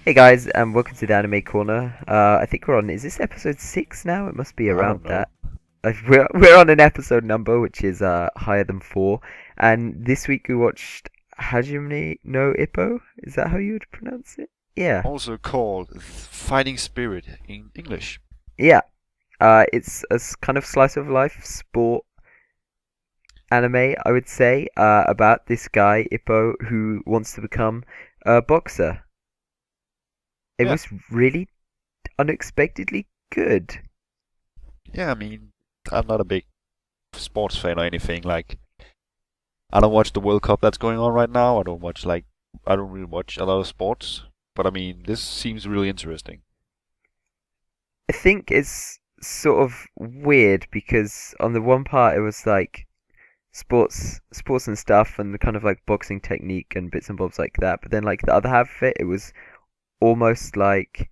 Hey guys, welcome to the Anime Corner. I think we're on. Is this episode 6 now? It must be I around don't know. that. We're on an episode number which is higher than 4, and this week we watched Hajime no Ippo. Is that how you would pronounce it? Yeah, Also called Fighting Spirit in English. yeah. It's a kind of slice of life sport anime, I would say, about this guy Ippo who wants to become a boxer. It Yeah. was really unexpectedly good. Yeah, I'm not a big sports fan or anything. I don't watch the World Cup that's going on right now. I don't really watch a lot of sports. But this seems really interesting. I think it's sort of weird because on the one part it was like sports and stuff and the kind of like boxing technique and bits and bobs like that, but then like the other half of it was almost like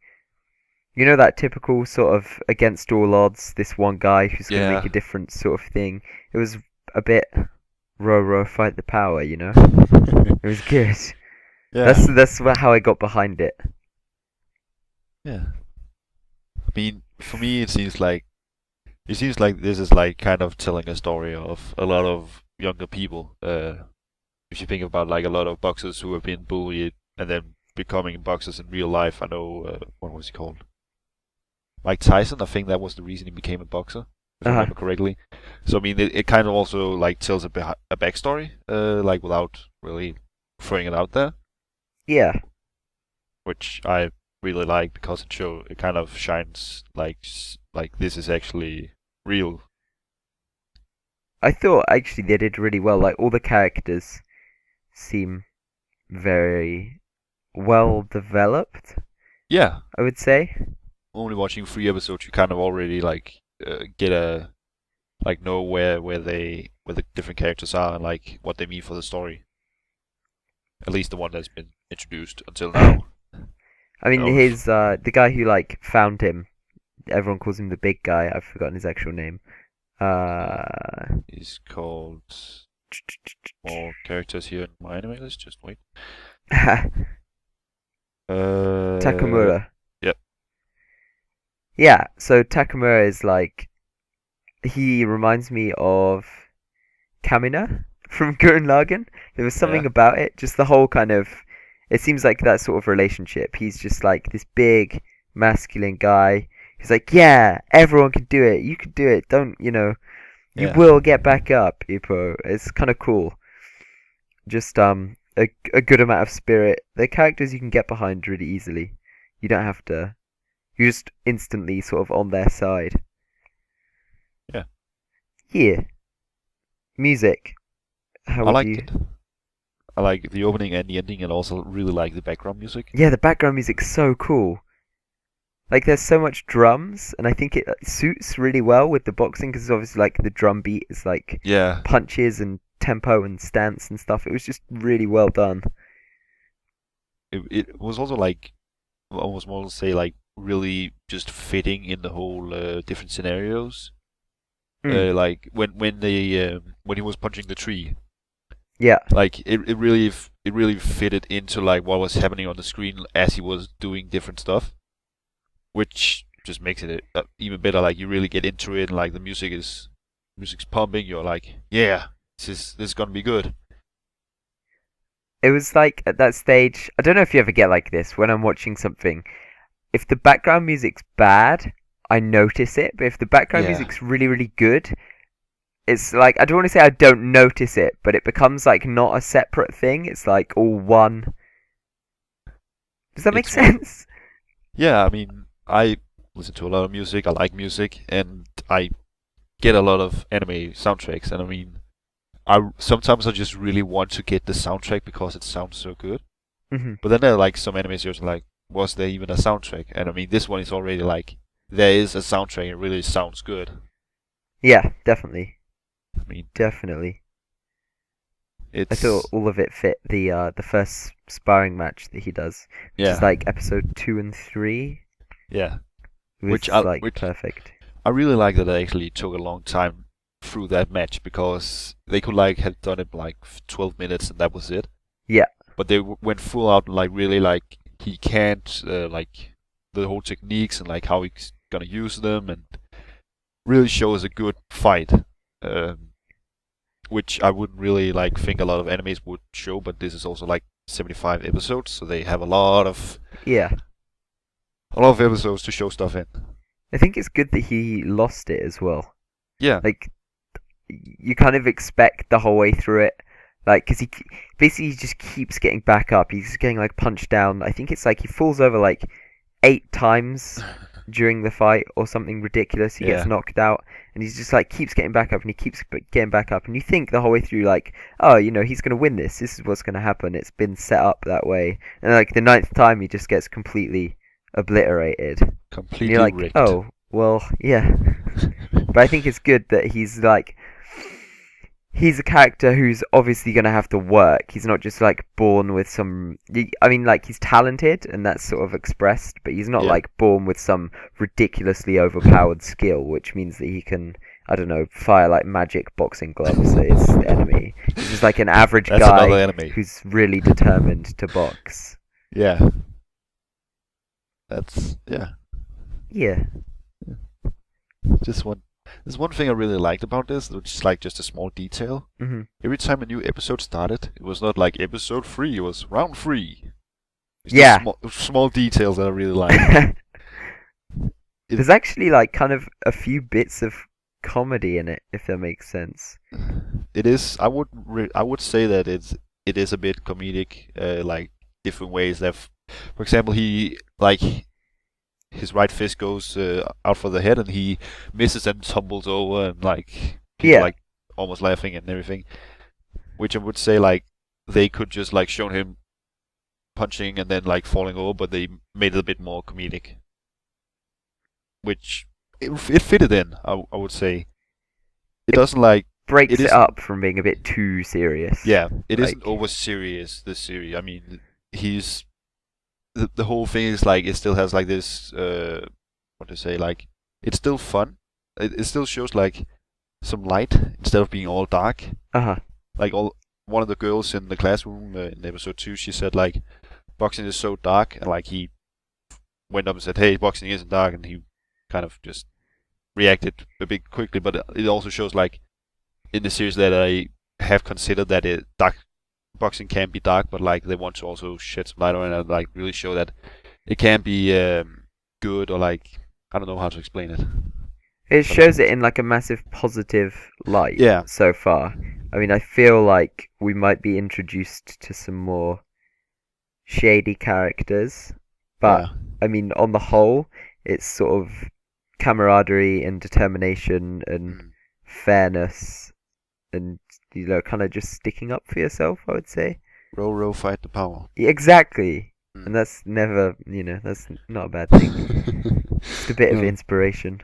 that typical sort of against all odds, this one guy who's gonna make Yeah. a difference sort of thing. It was a bit row fight the power. It was good. Yeah. That's how I got behind it. Yeah. For me, it seems like this is like kind of telling a story of a lot of younger people. If you think about like a lot of boxers who have been bullied and then becoming boxers in real life. I know what was he called? Mike Tyson. I think that was the reason he became a boxer, if I Uh-huh. remember correctly. So it kind of also like tells a backstory, like without really throwing it out there, Yeah. which I really like because it kind of shines like like this is actually real. I thought actually they did really well. Like all the characters seem very well developed, Yeah, I would say. only watching 3 episodes, you kind of already like get a like know where the different characters are and like what they mean for the story. At least the one that's been introduced until now. I mean, Oh, his the guy who like found him. Everyone calls him the big guy. I've forgotten his actual name. is called more characters here in my anime list. Just wait. Uh, Takamura. yep, Yeah. So Takamura is like he reminds me of Kamina from Gurren Lagann. There was yeah, something about it, just the whole kind of. It seems like that sort of relationship. He's just like this big, masculine guy. He's like, yeah, everyone can do it. You can do it. Don't, you yeah, will get back up, Ippo. It's kind of cool. Just a good amount of spirit. They're characters you can get behind really easily. You don't have to. You're just instantly sort of on their side. yeah. Yeah. Music. How I would liked you? it. I like the opening and the ending, and also really like the background music. Yeah, the background music's so cool. Like there's so much drums, and I think it suits really well with the boxing because obviously like the drum beat is like Yeah, punches and tempo and stance and stuff. It was just really well done. it was also like almost more to say like really just fitting in the whole different scenarios. Mm, Like when he was punching the tree, yeah, like it really fitted into like what was happening on the screen as he was doing different stuff, which just makes it even better. Like you really get into it, and like the music's pumping. You're like, yeah, this is gonna be good. it was like at that stage. I don't know if you ever get like this when I'm watching something. If the background music's bad, I notice it, but if the background Yeah, music's really, really good, it's like I don't want to say I don't notice it, but it becomes like not a separate thing. It's like all one. Does that make it's one. sense? Yeah, I listen to a lot of music. I like music, and I get a lot of anime soundtracks. And sometimes I just really want to get the soundtrack because it sounds so good. Hmm. But then there are like some anime series like, was there even a soundtrack? And this one is already like, there is a soundtrack. It really sounds good. Yeah, definitely, I mean, definitely. I thought it's all of it fit the first sparring match that he does, which is yeah, like episode 2 and 3. yeah. It was like Which perfect. I really like that they actually took a long time through that match because they could like have done it like 12 minutes and that was it. Yeah, But they went full out and like really like he can't like the whole techniques and like how he's gonna use them, and really shows a good fight. Um, which I wouldn't really like think a lot of animes would show, but this is also like 75 episodes, so they have Yeah. a lot of episodes to show stuff in. I think it's good that he lost it as well. Yeah, Like, you kind of expect the whole way through it. Like, because basically he just keeps getting back up. He's getting, like, punched down. I think it's like he falls over, like, 8 times during the fight or something ridiculous. He gets yeah, knocked out, and he's just, like, keeps getting back up, and he keeps getting back up. And you think the whole way through, like, oh, he's going to win this. This is what's going to happen. It's been set up that way. And, like, the 9th time, he just gets completely obliterated. And completely you're like, rigged. oh, well, yeah. But I think it's good that he's a character who's obviously going to have to work. He's not just like born with some. I mean, like he's talented and that's sort of expressed, but he's not Yeah. like born with some ridiculously overpowered skill, which means that he can, I don't know, fire like magic boxing gloves at his enemy. He's just like an average That's another guy anime. who's really determined to box. Yeah. Yeah. Yeah. Just one. There's one thing I really liked about this, which is like just a small detail. hmm Every time a new episode started, it was not like episode 3, it was round 3. It's Yeah. just small details that I really like. There's actually like kind of a few bits of comedy in it, if that makes sense. It is. I would say that it is a bit comedic, like different ways that, for example, he like his right fist goes out for the head and he misses and tumbles over and like people Yeah. like almost laughing and everything. Which I would say like they could just like shown him punching and then like falling over, but they made it a bit more comedic. Which it fitted in. I would say it It doesn't like breaks it it is. up from being a bit too serious. Yeah, it Like, isn't over serious, this series. I mean, he's the whole thing is like it still has like this what to say, like it's still fun. It still shows like some light instead of being all dark. uh-huh. Like one of the girls in the classroom in episode 2, she said like boxing is so dark, and like he went up and said, "Hey, boxing isn't dark," and he kind of just reacted a bit quickly. But it also shows like in the series that I have considered that dark boxing can be dark, but like they want to also shed some light on it and like really show that it can be good, or like I don't know how to explain it. It shows it in like a massive positive light Yeah, so far. I mean, I feel like we might be introduced to some more shady characters, but yeah, I mean, on the whole, it's sort of camaraderie and determination and mm. fairness and kind of just sticking up for yourself, I would say. Row, fight the power. Yeah, exactly. Mm. And that's never, that's not a bad thing. Just a bit of Yeah. inspiration.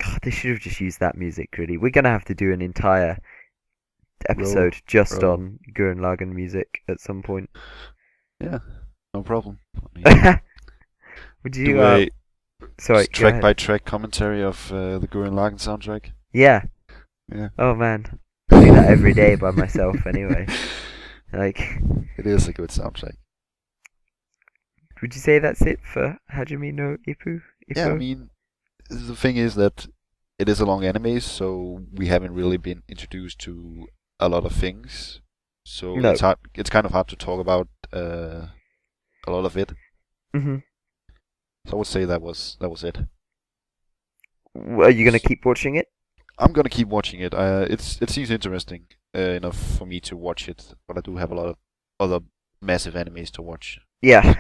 God, they should have just used that music, really. We're gonna have to do an entire episode just row. on Gurren Lagann music at some point. Yeah, no problem. I mean, Would do you, a sorry, go track ahead. by track commentary of the Gurren Lagann soundtrack. Yeah. Yeah. Oh man. I do that every day by myself anyway. Like, It is a good soundtrack. would you say that's it for Hajime no Ippo? Yeah, I mean, the thing is that it is a long anime, so we haven't really been introduced to a lot of things. So No. it's hard. It's kind of hard to talk about a lot of it. hmm So I would say that was it. Are you gonna keep watching it? I'm gonna keep watching it. It seems interesting enough for me to watch it, but I do have a lot of other massive animes to watch. Yeah.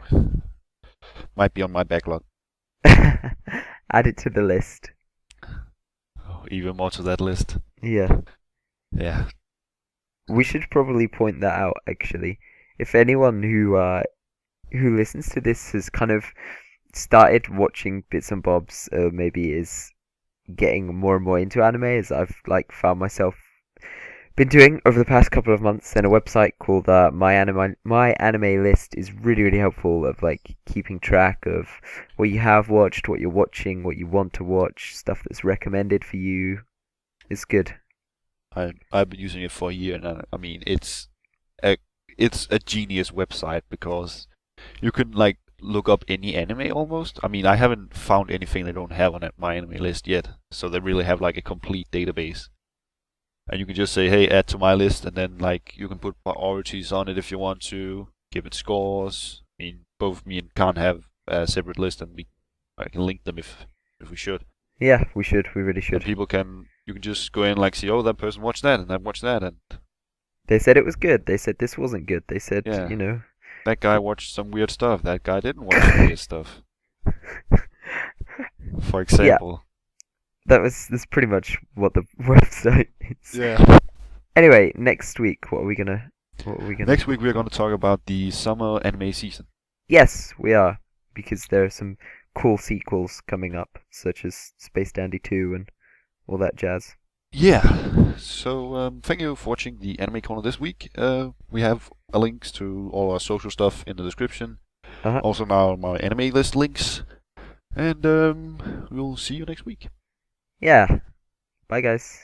So might be on my backlog. Add it to the list. Oh, even more to that list. Yeah. Yeah. We should probably point that out, actually. If anyone who listens to this has kind of started watching bits and bobs, maybe is getting more and more into anime, as I've like found myself been doing over the past couple of months, then a website called My Anime List is really helpful of like keeping track of what you have watched, what you're watching, what you want to watch, stuff that's recommended for you. It's good. I've been using it for a year, and I mean it's a genius website because You can like look up any anime almost. I mean, I haven't found anything they don't have on my anime list yet. So they really have like a complete database. And you can just say, hey, add to my list, and then like you can put priorities on it if you want to, give it scores. I mean, both me and Khan have a separate list, and I can link them if we should. Yeah, we should. We really And should. you can just go in like see, oh, that person watched that, and I watched that, and They said it was good. They said this wasn't good. They said, yeah, you know. that guy watched some weird stuff. That guy didn't watch some weird stuff. For Yeah, example. that's pretty much what the website is. Yeah. Anyway, next week, what are we gonna? Next week we're going to talk about the summer anime season. Yes, we are, because there are some cool sequels coming up, such as Space Dandy 2 and all that jazz. Yeah. So thank you for watching the Anime Corner this week. We have links to all our social stuff in the description. Uh-huh. Also now my anime list links. And we'll see you next week. Yeah. Bye, guys.